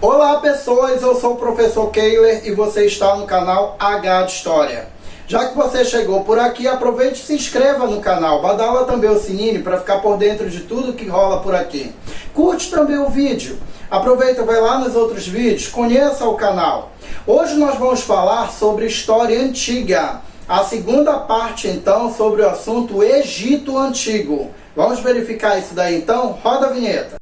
Olá pessoas, eu sou o professor Keiler e você está no canal H de História. Já que você chegou por aqui, aproveite e se inscreva no canal, badala também o sininho para ficar por dentro de tudo que rola por aqui. Curte também o vídeo, aproveita e vai lá nos outros vídeos, conheça o canal. Hoje nós vamos falar sobre história antiga, a segunda parte então sobre o assunto Egito Antigo. Vamos verificar isso daí então? Roda a vinheta.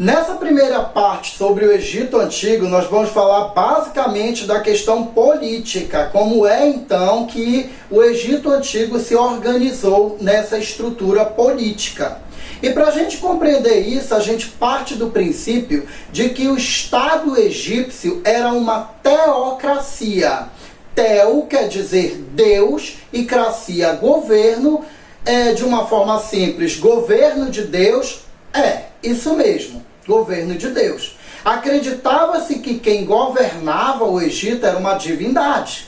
Nessa primeira parte sobre o Egito Antigo, nós vamos falar basicamente da questão política, como é então que o Egito Antigo se organizou nessa estrutura política. E para a gente compreender isso, a gente parte do princípio de que o Estado egípcio era uma teocracia. Teo quer dizer Deus e cracia, governo, de uma forma simples, governo de Deus, isso mesmo. Governo de Deus. Acreditava-se que quem governava o Egito era uma divindade.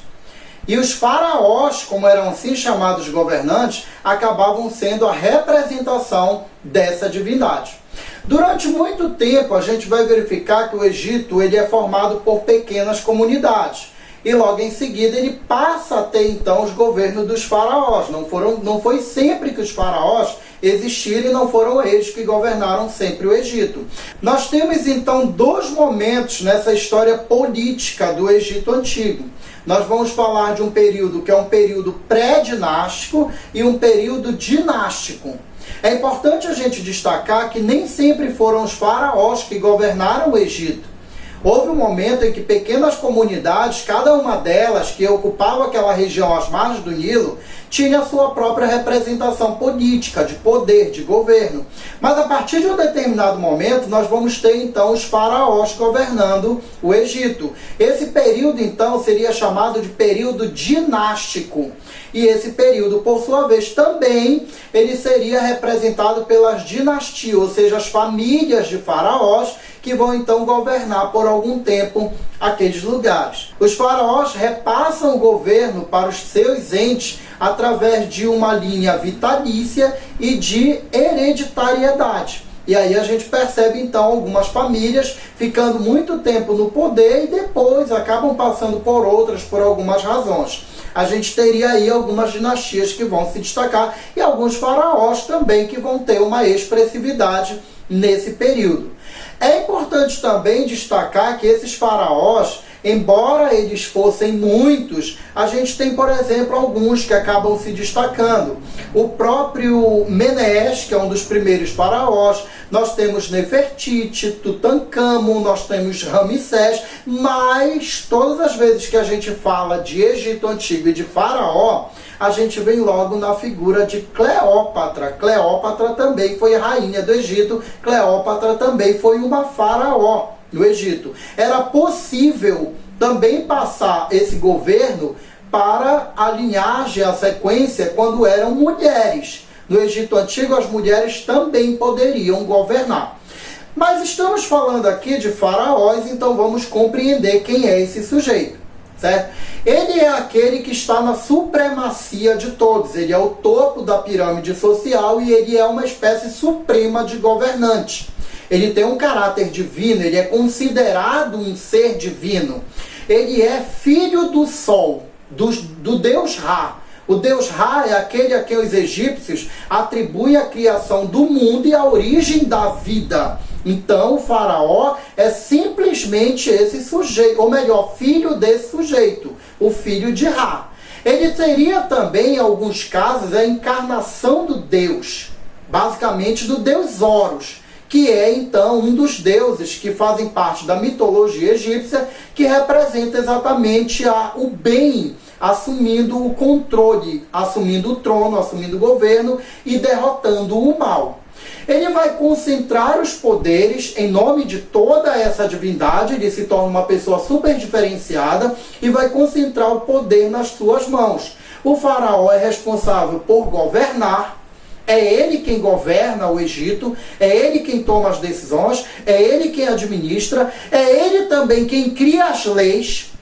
E os faraós, como eram assim chamados governantes, acabavam sendo a representação dessa divindade. Durante muito tempo, a gente vai verificar que o Egito ele é formado por pequenas comunidades. E logo em seguida ele passa a ter então os governos dos faraós. Não foi sempre que os faraós existiram e não foram eles que governaram sempre o Egito. Nós temos então dois momentos nessa história política do Egito Antigo. Nós vamos falar de um período que é um período pré-dinástico e um período dinástico. É importante a gente destacar que nem sempre foram os faraós que governaram o Egito. Houve um momento em que pequenas comunidades, cada uma delas que ocupava aquela região às margens do Nilo, tinha a sua própria representação política, de poder, de governo. Mas a partir de um determinado momento, nós vamos ter então os faraós governando o Egito. Esse período então seria chamado de período dinástico. E esse período, por sua vez, também ele seria representado pelas dinastias, ou seja, as famílias de faraós, que vão então governar por algum tempo aqueles lugares. Os faraós repassam o governo para os seus entes através de uma linha vitalícia e de hereditariedade. E aí a gente percebe então algumas famílias ficando muito tempo no poder e depois acabam passando por outras por algumas razões. A gente teria aí algumas dinastias que vão se destacar e alguns faraós também que vão ter uma expressividade nesse período. É importante também destacar que esses faraós, embora eles fossem muitos, a gente tem, por exemplo, alguns que acabam se destacando. O próprio Menes, que é um dos primeiros faraós, nós temos Nefertiti, Tutancâmon, nós temos Ramsés, mas todas as vezes que a gente fala de Egito Antigo e de faraó, a gente vem logo na figura de Cleópatra. Cleópatra também foi rainha do Egito, Cleópatra também foi uma faraó no Egito. Era possível também passar esse governo para a linhagem, a sequência, quando eram mulheres. No Egito Antigo, as mulheres também poderiam governar. Mas estamos falando aqui de faraós, então vamos compreender quem é esse sujeito, certo? Ele é aquele que está na supremacia de todos. Ele é o topo da pirâmide social e ele é uma espécie suprema de governante. Ele tem um caráter divino, ele é considerado um ser divino. Ele é filho do sol, do deus Ra. O deus Ra é aquele a quem os egípcios atribuem a criação do mundo e a origem da vida. Então o faraó é simplesmente esse sujeito, ou melhor, filho desse sujeito, o filho de Ra. Ele teria também, em alguns casos, a encarnação do deus, basicamente do deus Horus, que é então um dos deuses que fazem parte da mitologia egípcia, que representa exatamente o bem, assumindo o controle, assumindo o trono, assumindo o governo e derrotando o mal. Ele vai concentrar os poderes em nome de toda essa divindade, ele se torna uma pessoa super diferenciada e vai concentrar o poder nas suas mãos. O faraó é responsável por governar, é ele quem governa o Egito, é ele quem toma as decisões, é ele quem administra, é ele também quem cria as leis.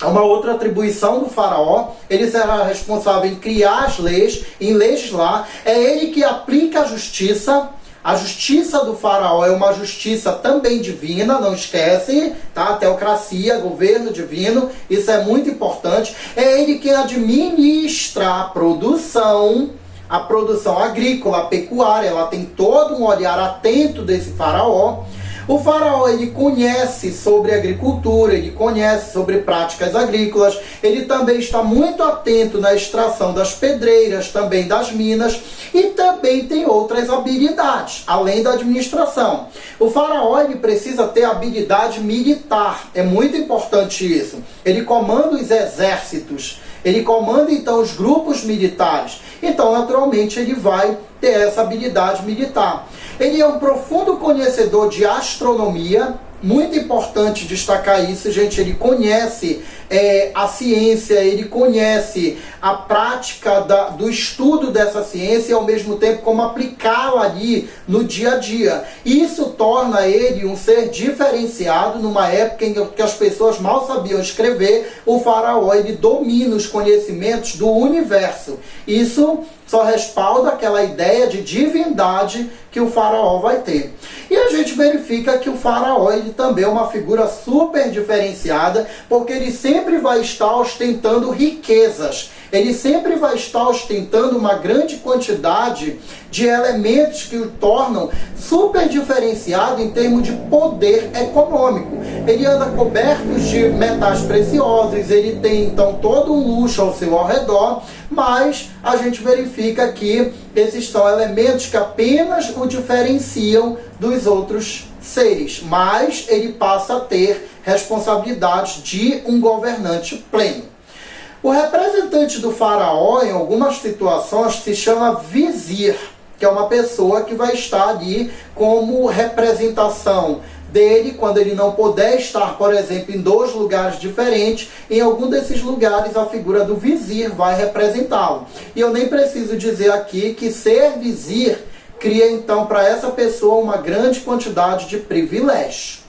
Uma outra atribuição do faraó, ele será responsável em criar as leis, em legislar, é ele que aplica a justiça. A justiça do faraó é uma justiça também divina, não esquece, tá? Teocracia, governo divino, isso é muito importante. É ele que administra a produção agrícola, a pecuária, ela tem todo um olhar atento desse faraó. O faraó, ele conhece sobre agricultura, ele conhece sobre práticas agrícolas, ele também está muito atento na extração das pedreiras, também das minas, e também tem outras habilidades, além da administração. O faraó, ele precisa ter habilidade militar, é muito importante isso. Ele comanda os exércitos, ele comanda então os grupos militares, então naturalmente ele vai ter essa habilidade militar. Ele é um profundo conhecedor de astronomia, muito importante destacar isso, gente. Ele conhece a ciência, ele conhece a prática do estudo dessa ciência e ao mesmo tempo como aplicá-la ali no dia a dia. Isso torna ele um ser diferenciado numa época em que as pessoas mal sabiam escrever. O faraó, ele domina os conhecimentos do universo. Isso só respalda aquela ideia de divindade que o faraó vai ter. E a gente verifica que o faraó, ele também é uma figura super diferenciada, porque ele sempre vai estar ostentando riquezas. Ele sempre vai estar ostentando uma grande quantidade de elementos que o tornam super diferenciado em termos de poder econômico. Ele anda coberto de metais preciosos, ele tem então todo um luxo ao seu redor, mas a gente verifica que esses são elementos que apenas o diferenciam dos outros seres, mas ele passa a ter responsabilidade de um governante pleno. O representante do faraó, em algumas situações, se chama vizir, que é uma pessoa que vai estar ali como representação dele, quando ele não puder estar, por exemplo, em 2 lugares diferentes, em algum desses lugares a figura do vizir vai representá-lo. E eu nem preciso dizer aqui que ser vizir cria então para essa pessoa uma grande quantidade de privilégios.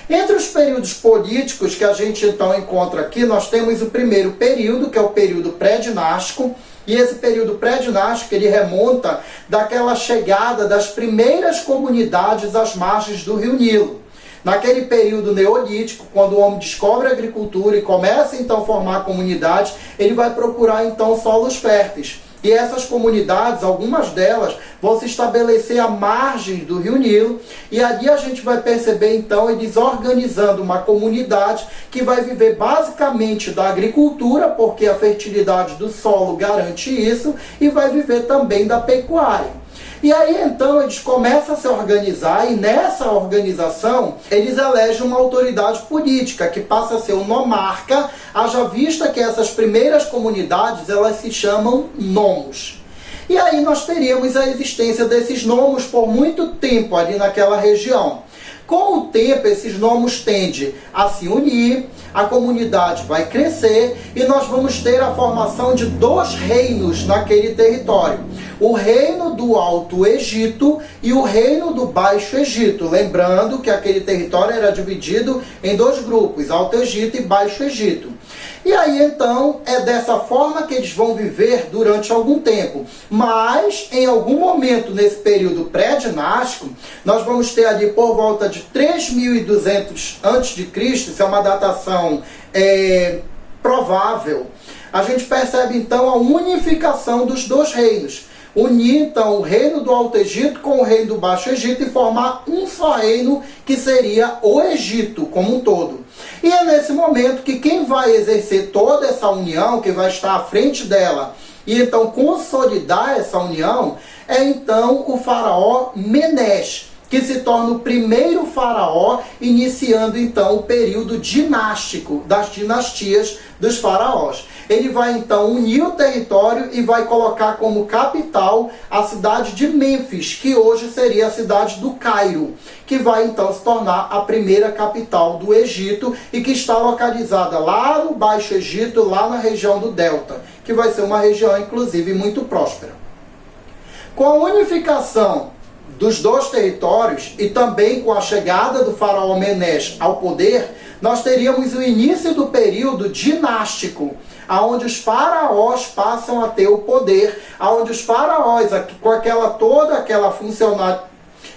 Entre os períodos políticos que a gente então encontra aqui, nós temos o primeiro período, que é o período pré-dinástico, e esse período pré-dinástico ele remonta daquela chegada das primeiras comunidades às margens do rio Nilo. Naquele período neolítico, quando o homem descobre a agricultura e começa então a formar comunidades, ele vai procurar então solos férteis. E essas comunidades, algumas delas, vão se estabelecer à margem do rio Nilo, e ali a gente vai perceber então eles organizando uma comunidade que vai viver basicamente da agricultura, porque a fertilidade do solo garante isso, e vai viver também da pecuária. E aí então eles começam a se organizar, e nessa organização eles elegem uma autoridade política que passa a ser o nomarca, haja vista que essas primeiras comunidades elas se chamam nomos. E aí nós teríamos a existência desses nomos por muito tempo ali naquela região. Com o tempo, esses nomos tendem a se unir, a comunidade vai crescer e nós vamos ter a formação de 2 reinos naquele território. O reino do Alto Egito e o reino do Baixo Egito. Lembrando que aquele território era dividido em 2 grupos, Alto Egito e Baixo Egito. E aí então é dessa forma que eles vão viver durante algum tempo. Mas em algum momento nesse período pré-dinástico, nós vamos ter ali por volta de 3.200 a.C., isso é uma datação provável, a gente percebe então a unificação dos 2 reinos. Unir então o reino do Alto Egito com o reino do Baixo Egito e formar um só reino que seria o Egito como um todo. E é nesse momento que quem vai exercer toda essa união, que vai estar à frente dela e então consolidar essa união, é então o faraó Menes, que se torna o primeiro faraó, iniciando então o período dinástico das dinastias dos faraós. Ele vai então unir o território e vai colocar como capital a cidade de Mênfis, que hoje seria a cidade do Cairo, que vai então se tornar a primeira capital do Egito e que está localizada lá no Baixo Egito, lá na região do Delta, que vai ser uma região inclusive muito próspera. Com a unificação dos 2 territórios e também com a chegada do faraó Menes ao poder, nós teríamos o início do período dinástico, aonde os faraós passam a ter o poder, aonde os faraós,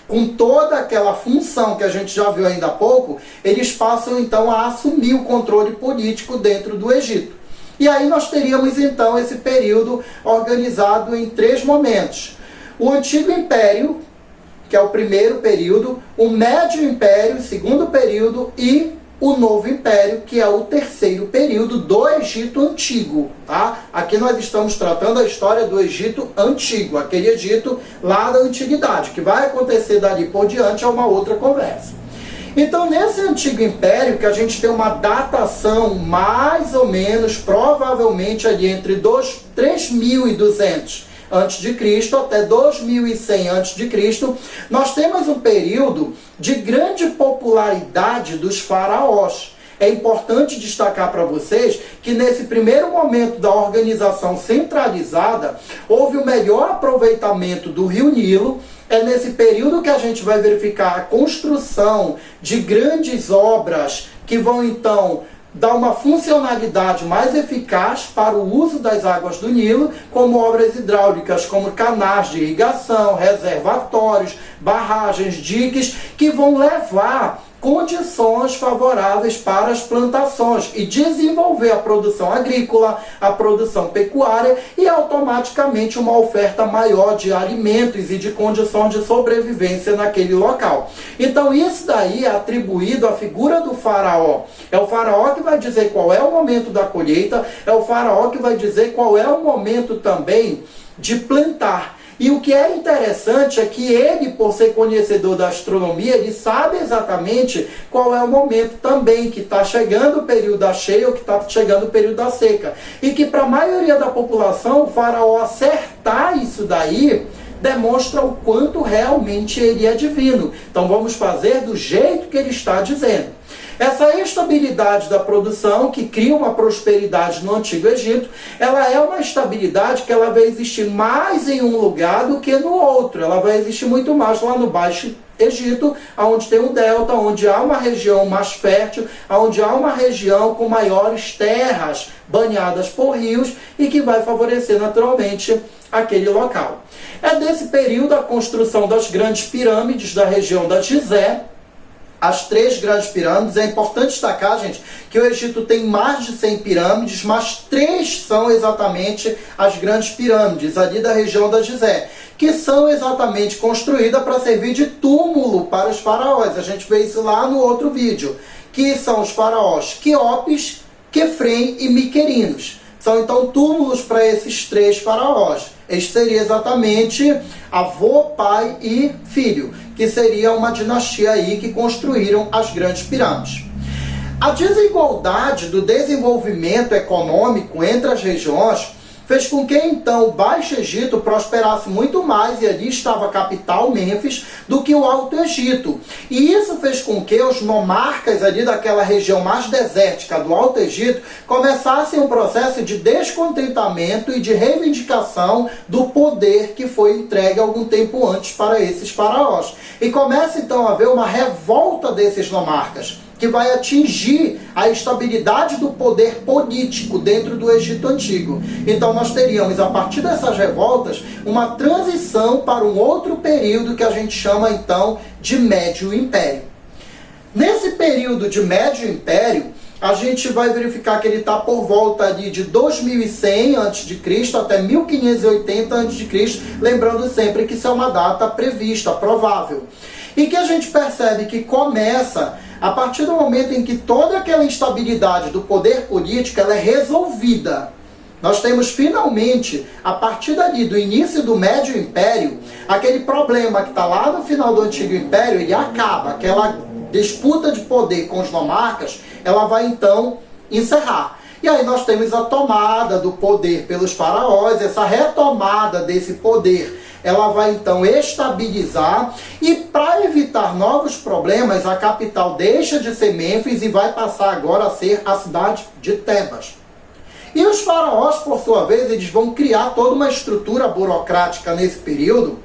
com toda aquela função que a gente já viu ainda há pouco, eles passam então a assumir o controle político dentro do Egito. E aí nós teríamos então esse período organizado em 3 momentos. O Antigo Império, que é o primeiro período, o Médio Império, o segundo período, e o Novo Império, que é o terceiro período do Egito Antigo, tá? Aqui nós estamos tratando a história do Egito Antigo, aquele Egito lá da Antiguidade, que vai acontecer dali por diante é uma outra conversa. Então, nesse Antigo Império, que a gente tem uma datação mais ou menos, provavelmente ali entre 3.200 antes de Cristo até 2100 antes de Cristo, nós temos um período de grande popularidade dos faraós. É importante destacar para vocês que nesse primeiro momento da organização centralizada, houve o melhor aproveitamento do Rio Nilo. É nesse período que a gente vai verificar a construção de grandes obras que vão então dar uma funcionalidade mais eficaz para o uso das águas do Nilo, como obras hidráulicas, como canais de irrigação, reservatórios, barragens, diques, que vão levar condições favoráveis para as plantações e desenvolver a produção agrícola, a produção pecuária e automaticamente uma oferta maior de alimentos e de condição de sobrevivência naquele local. Então isso daí é atribuído à figura do faraó. É o faraó que vai dizer qual é o momento da colheita, é o faraó que vai dizer qual é o momento também de plantar. E o que é interessante é que ele, por ser conhecedor da astronomia, ele sabe exatamente qual é o momento também que está chegando o período da cheia ou que está chegando o período da seca. E que para a maioria da população, o faraó acertar isso daí demonstra o quanto realmente ele é divino. Então vamos fazer do jeito que ele está dizendo. Essa estabilidade da produção, que cria uma prosperidade no Antigo Egito, ela é uma estabilidade que ela vai existir mais em um lugar do que no outro. Ela vai existir muito mais lá no Baixo Egito, onde tem um delta, onde há uma região mais fértil, onde há uma região com maiores terras banhadas por rios e que vai favorecer naturalmente aquele local. É desse período a construção das grandes pirâmides da região da Gizé. As 3 grandes pirâmides, é importante destacar, gente, que o Egito tem mais de 100 pirâmides, mas 3 são exatamente as grandes pirâmides ali da região da Gizé, que são exatamente construídas para servir de túmulo para os faraós. A gente vê isso lá no outro vídeo, que são os faraós Quéopes, Quefrem e Miquerinos. São então túmulos para esses 3 faraós. Este seria exatamente avô, pai e filho, que seria uma dinastia aí que construíram as grandes pirâmides. A desigualdade do desenvolvimento econômico entre as regiões fez com que então o Baixo Egito prosperasse muito mais, e ali estava a capital, Mênfis, do que o Alto Egito. E isso fez com que os nomarcas ali daquela região mais desértica do Alto Egito começassem um processo de descontentamento e de reivindicação do poder que foi entregue algum tempo antes para esses faraós. E começa então a haver uma revolta desses nomarcas, que vai atingir a estabilidade do poder político dentro do Egito Antigo. Então nós teríamos, a partir dessas revoltas, uma transição para um outro período que a gente chama então de Médio Império. Nesse período de Médio Império, a gente vai verificar que ele está por volta ali de 2100 a.C. até 1580 a.C., lembrando sempre que isso é uma data prevista, provável. E que a gente percebe que começa a partir do momento em que toda aquela instabilidade do poder político ela é resolvida. Nós temos finalmente, a partir dali do início do Médio Império, aquele problema que está lá no final do Antigo Império, ele acaba. Aquela disputa de poder com os nomarcas, ela vai então encerrar. E aí nós temos a tomada do poder pelos faraós, essa retomada desse poder, ela vai então estabilizar, e para evitar novos problemas, a capital deixa de ser Mênfis e vai passar agora a ser a cidade de Tebas. E os faraós, por sua vez, eles vão criar toda uma estrutura burocrática nesse período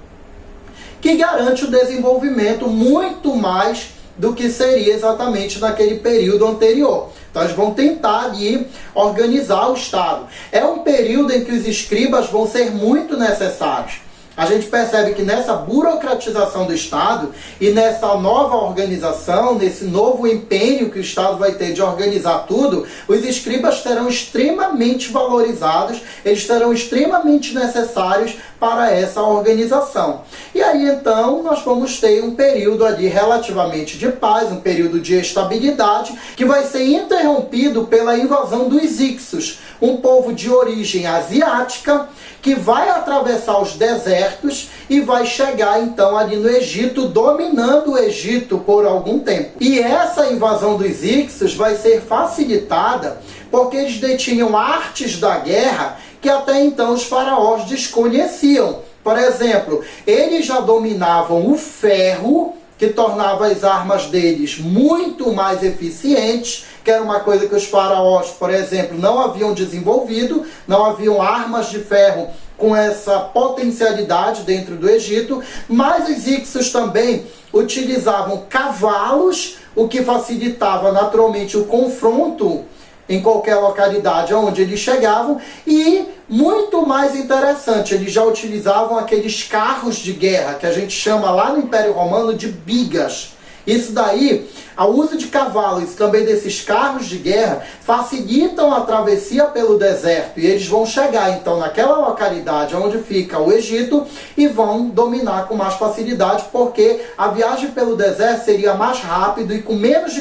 que garante o desenvolvimento muito mais do que seria exatamente naquele período anterior. Então eles vão tentar ali organizar o Estado. É um período em que os escribas vão ser muito necessários. A gente percebe que nessa burocratização do Estado e nessa nova organização, nesse novo empenho que o Estado vai ter de organizar tudo, os escribas serão extremamente valorizados, eles serão extremamente necessários para essa organização. E aí então nós vamos ter um período ali relativamente de paz, um período de estabilidade, que vai ser interrompido pela invasão dos Hicsos, um povo de origem asiática, que vai atravessar os desertos e vai chegar então ali no Egito, dominando o Egito por algum tempo. E essa invasão dos Hicsos vai ser facilitada porque eles detinham artes da guerra que até então os faraós desconheciam. Por exemplo, eles já dominavam o ferro, que tornava as armas deles muito mais eficientes, que era uma coisa que os faraós, por exemplo, não haviam desenvolvido, não haviam armas de ferro com essa potencialidade dentro do Egito, mas os Hicsos também utilizavam cavalos, o que facilitava naturalmente o confronto em qualquer localidade onde eles chegavam, e muito mais interessante, eles já utilizavam aqueles carros de guerra, que a gente chama lá no Império Romano de bigas. Isso daí, o uso de cavalos e também desses carros de guerra facilitam a travessia pelo deserto, e eles vão chegar então naquela localidade onde fica o Egito e vão dominar com mais facilidade, porque a viagem pelo deserto seria mais rápido e com menos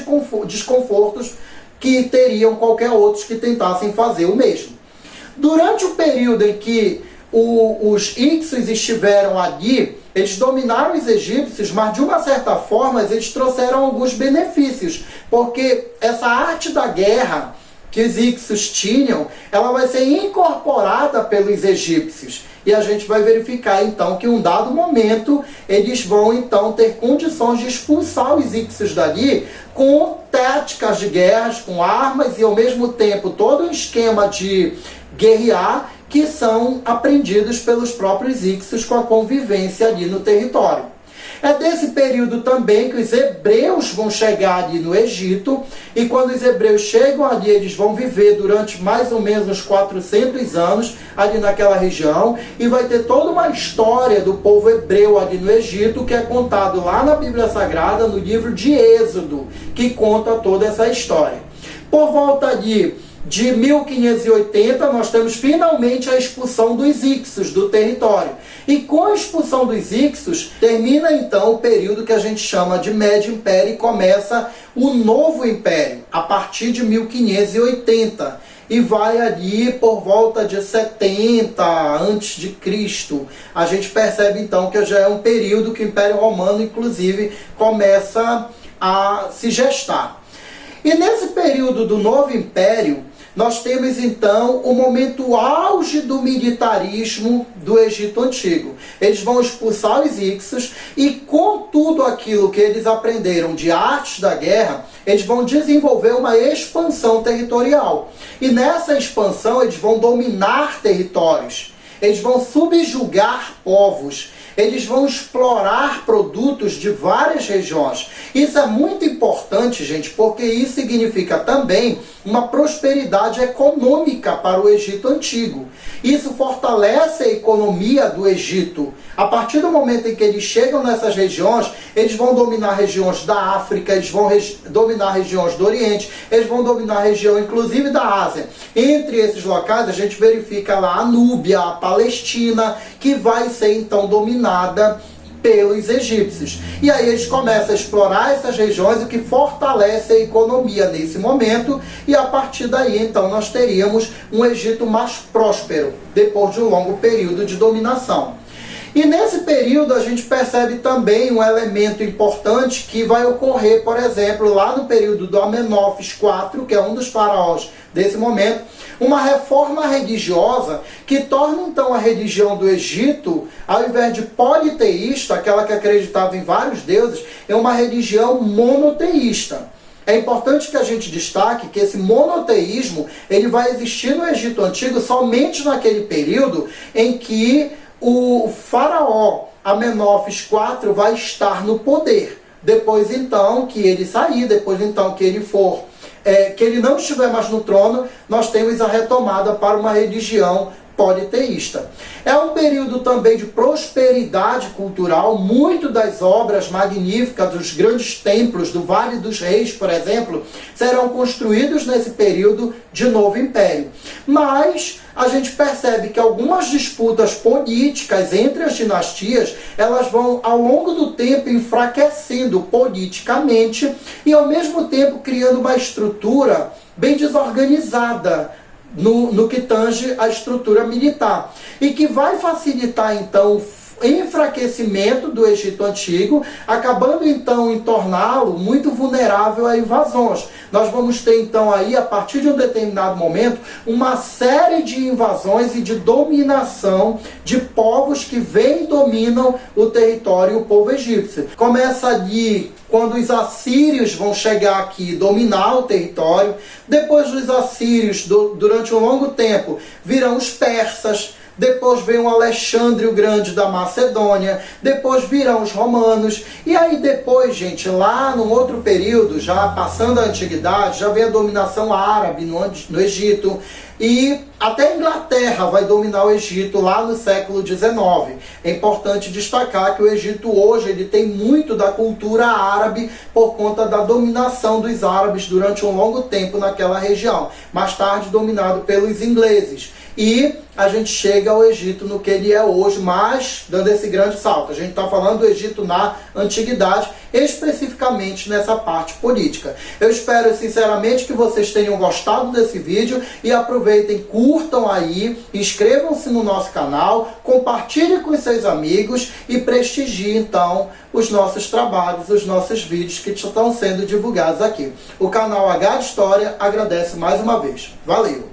desconfortos que teriam qualquer outros que tentassem fazer o mesmo. Durante o período em que os Hicsos estiveram ali, eles dominaram os egípcios, mas de uma certa forma eles trouxeram alguns benefícios, porque essa arte da guerra que os Hicsos tinham, ela vai ser incorporada pelos egípcios. E a gente vai verificar então que em um dado momento eles vão então ter condições de expulsar os Hicsos dali com táticas de guerras, com armas e ao mesmo tempo todo um esquema de guerrear que são aprendidos pelos próprios Hicsos com a convivência ali no território. É desse período também que os hebreus vão chegar ali no Egito, e quando os hebreus chegam ali, eles vão viver durante mais ou menos uns 400 anos ali naquela região, e vai ter toda uma história do povo hebreu ali no Egito, que é contado lá na Bíblia Sagrada, no livro de Êxodo, que conta toda essa história. Por volta ali de 1580, nós temos finalmente a expulsão dos Hicsos do território. E com a expulsão dos Hicsos, termina então o período que a gente chama de Médio Império e começa o Novo Império, a partir de 1580. E vai ali por volta de 70 a.C. A gente percebe então que já é um período que o Império Romano, inclusive, começa a se gestar. E nesse período do Novo Império, nós temos então o momento auge do militarismo do Egito Antigo. Eles vão expulsar os Hicsos e com tudo aquilo que eles aprenderam de artes da guerra, eles vão desenvolver uma expansão territorial. E nessa expansão eles vão dominar territórios, eles vão subjugar povos, eles vão explorar produtos de várias regiões. Isso é muito importante, gente, porque isso significa também uma prosperidade econômica para o Egito Antigo. Isso fortalece a economia do Egito. A partir do momento em que eles chegam nessas regiões, eles vão dominar regiões da África, eles vão dominar regiões do Oriente, eles vão dominar a região inclusive da Ásia. Entre esses locais a gente verifica lá a Núbia, a Palestina, que vai ser então dominada pelos egípcios. E aí eles começam a explorar essas regiões, o que fortalece a economia nesse momento, e a partir daí então nós teríamos um Egito mais próspero, depois de um longo período de dominação. E nesse período a gente percebe também um elemento importante que vai ocorrer, por exemplo, lá no período do Amenófis IV, que é um dos faraós desse momento, uma reforma religiosa que torna então a religião do Egito, ao invés de politeísta, aquela que acreditava em vários deuses, é uma religião monoteísta. É importante que a gente destaque que esse monoteísmo ele vai existir no Egito Antigo somente naquele período em que o faraó Amenófis IV vai estar no poder. depois então que ele sair, depois então que ele for, que ele não estiver mais no trono, nós temos a retomada para uma religião politeísta. É um período também de prosperidade cultural. Muito das obras magníficas dos grandes templos do Vale dos Reis, por exemplo, serão construídos nesse período de novo império. Mas a gente percebe que algumas disputas políticas entre as dinastias, elas vão ao longo do tempo enfraquecendo politicamente e ao mesmo tempo criando uma estrutura bem desorganizada no que tange a estrutura militar, e que vai facilitar então o enfraquecimento do Egito Antigo, acabando então em torná-lo muito vulnerável a invasões. Nós vamos ter então aí, a partir de um determinado momento, uma série de invasões e de dominação de povos que vêm e dominam o território, o povo egípcio. Começa ali quando os assírios vão chegar aqui e dominar o território. Depois dos assírios, durante um longo tempo, virão os persas. Depois vem o Alexandre o Grande da Macedônia, depois virão os romanos, e aí depois, gente, lá num outro período, já passando a antiguidade, já vem a dominação árabe no Egito, e até a Inglaterra vai dominar o Egito lá no século XIX. É importante destacar que o Egito hoje ele tem muito da cultura árabe por conta da dominação dos árabes durante um longo tempo naquela região, mais tarde dominado pelos ingleses. E a gente chega ao Egito no que ele é hoje, mas dando esse grande salto. A gente está falando do Egito na antiguidade, especificamente nessa parte política. Eu espero sinceramente que vocês tenham gostado desse vídeo e aproveitem, curtam aí, inscrevam-se no nosso canal, compartilhem com seus amigos e prestigiem então os nossos trabalhos, os nossos vídeos que estão sendo divulgados aqui. O canal H de História agradece mais uma vez. Valeu!